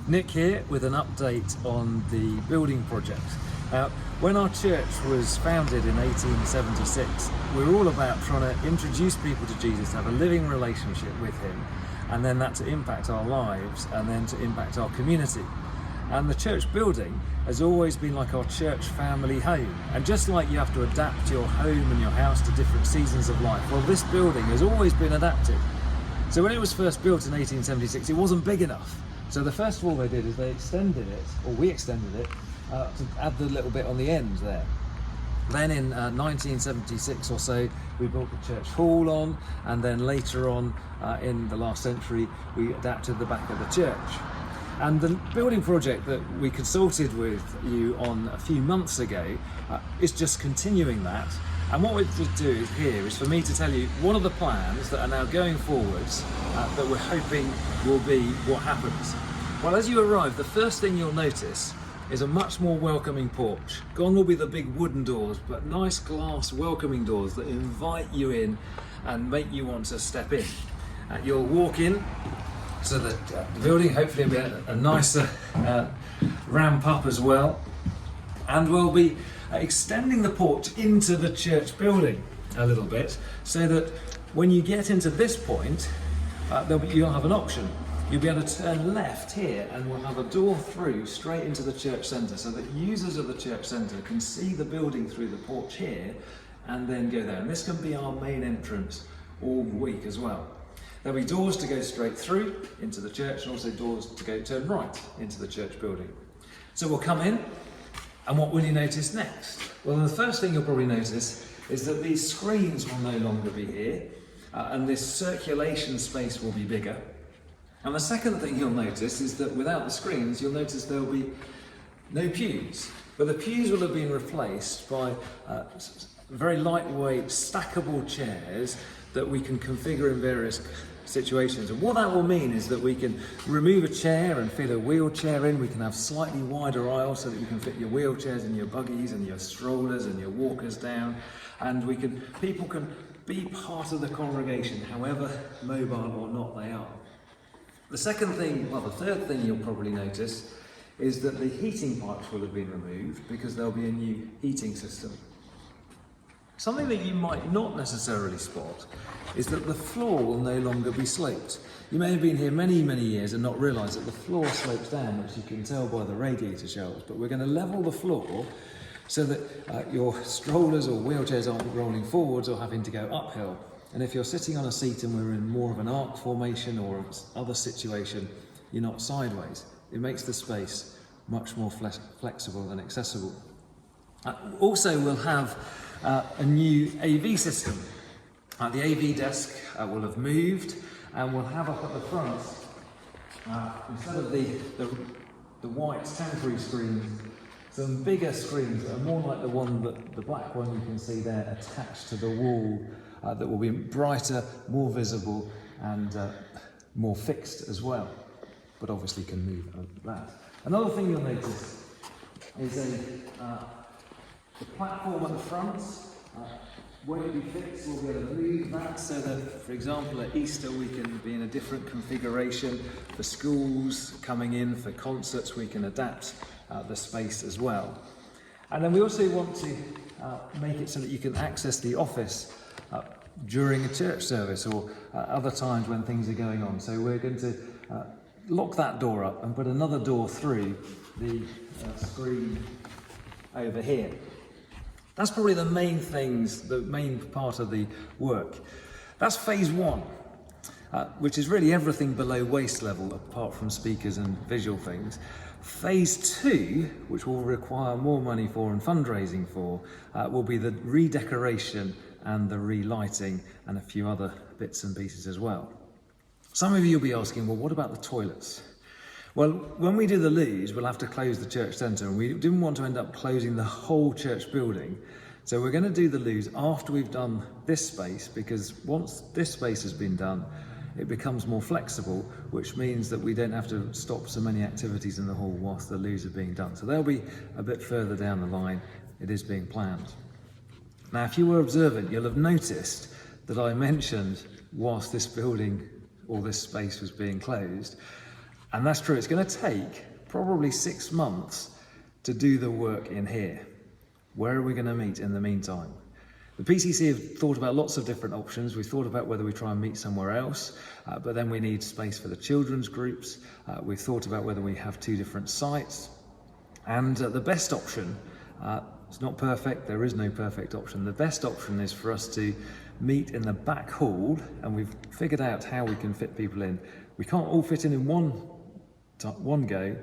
Nick here with an update on the building project. When our church was founded in 1876, we were all about trying to introduce people to Jesus, to have a living relationship with him, and then that to impact our lives and then to impact our community. And the church building has always been like our church family home. And just like you have to adapt your home and your house to different seasons of life, well, this building has always been adapted. So when it was first built in 1876, it wasn't big enough. So the first of all they did is they extended it, or we extended it, to add the little bit on the end there. Then in 1976 or so, we built the church hall on, and then later on in the last century, we adapted the back of the church. And the building project that we consulted with you on a few months ago is just continuing that. And what we're to do here is for me to tell you one of the plans that are now going forwards that we're hoping will be what happens. Well, as you arrive, the first thing you'll notice is a much more welcoming porch. Gone will be the big wooden doors, but nice glass welcoming doors that invite you in and make you want to step in. You'll walk in so that the building hopefully will be a nicer ramp up as well. And we'll be extending the porch into the church building a little bit, so that when you get into this point, you'll have an option. You'll be able to turn left here and we'll have a door through straight into the church centre, so that users of the church centre can see the building through the porch here and then go there. And this can be our main entrance all week as well. There'll be doors to go straight through into the church and also doors to turn right into the church building. So we'll come in, and what will you notice next? Well, the first thing you'll probably notice is that these screens will no longer be here, and this circulation space will be bigger. And the second thing you'll notice is that without the screens, you'll notice there'll be no pews. But the pews will have been replaced by very lightweight, stackable chairs that we can configure in various situations. And what that will mean is that we can remove a chair and fit a wheelchair in. We can have slightly wider aisles so that you can fit your wheelchairs and your buggies and your strollers and your walkers down. And people can be part of the congregation, however mobile or not they are. The third thing you'll probably notice is that the heating pipes will have been removed because there'll be a new heating system. Something that you might not necessarily spot is that the floor will no longer be sloped. You may have been here many, many years and not realise that the floor slopes down, which you can tell by the radiator shelves, but we're going to level the floor so that your strollers or wheelchairs aren't rolling forwards or having to go uphill. And if you're sitting on a seat and we're in more of an arc formation or other situation, you're not sideways. It makes the space much more flexible and accessible. Also, we'll have a new AV system. The AV desk will have moved, and we'll have up at the front, instead of the white temporary screens, some bigger screens that are more like the black one you can see there attached to the wall, that will be brighter, more visible, and more fixed as well, but obviously can move that. Another thing you'll notice is the platform at the front won't be fixed. We'll be able to move that so that, for example, at Easter we can be in a different configuration. For schools coming in, for concerts, we can adapt the space as well. And then we also want to make it so that you can access the office during a church service or other times when things are going on. So we're going to lock that door up and put another door through the screen over here. That's probably the main part of the work. That's phase one, which is really everything below waist level apart from speakers and visual things. Phase two, which will require more money for and fundraising for, will be the redecoration and the relighting and a few other bits and pieces as well. Some of you will be asking, well, what about the toilets? Well, when we do the loos, we'll have to close the church centre, and we didn't want to end up closing the whole church building. So we're going to do the loos after we've done this space, because once this space has been done, it becomes more flexible, which means that we don't have to stop so many activities in the hall whilst the loos are being done. So they'll be a bit further down the line. It is being planned. Now, if you were observant, you'll have noticed that I mentioned whilst this building or this space was being closed, And that's true. It's going to take probably 6 months to do the work in here. Where are we going to meet in the meantime? The PCC have thought about lots of different options. We've thought about whether we try and meet somewhere else, but then we need space for the children's groups. We've thought about whether we have 2 different sites. And the best option, it's not perfect, there is no perfect option. The best option is for us to meet in the back hall, and we've figured out how we can fit people in. We can't all fit in one go,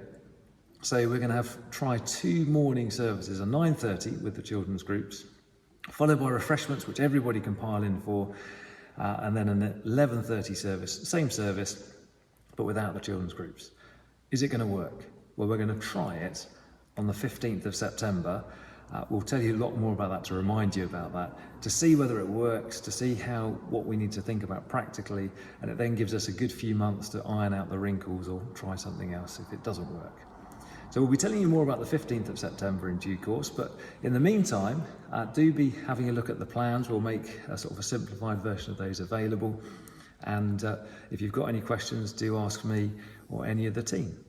so we're going to try 2 morning services, a 9:30 with the children's groups, followed by refreshments which everybody can pile in for, and then an 11:30 service, same service but without the children's groups. Is it going to work? Well, we're going to try it on the 15th of September. We'll tell you a lot more about that, to remind you about that, to see whether it works, to see what we need to think about practically, and it then gives us a good few months to iron out the wrinkles or try something else if it doesn't work. So we'll be telling you more about the 15th of September in due course, but in the meantime, do be having a look at the plans. We'll make a sort of a simplified version of those available, and if you've got any questions, do ask me or any of the team.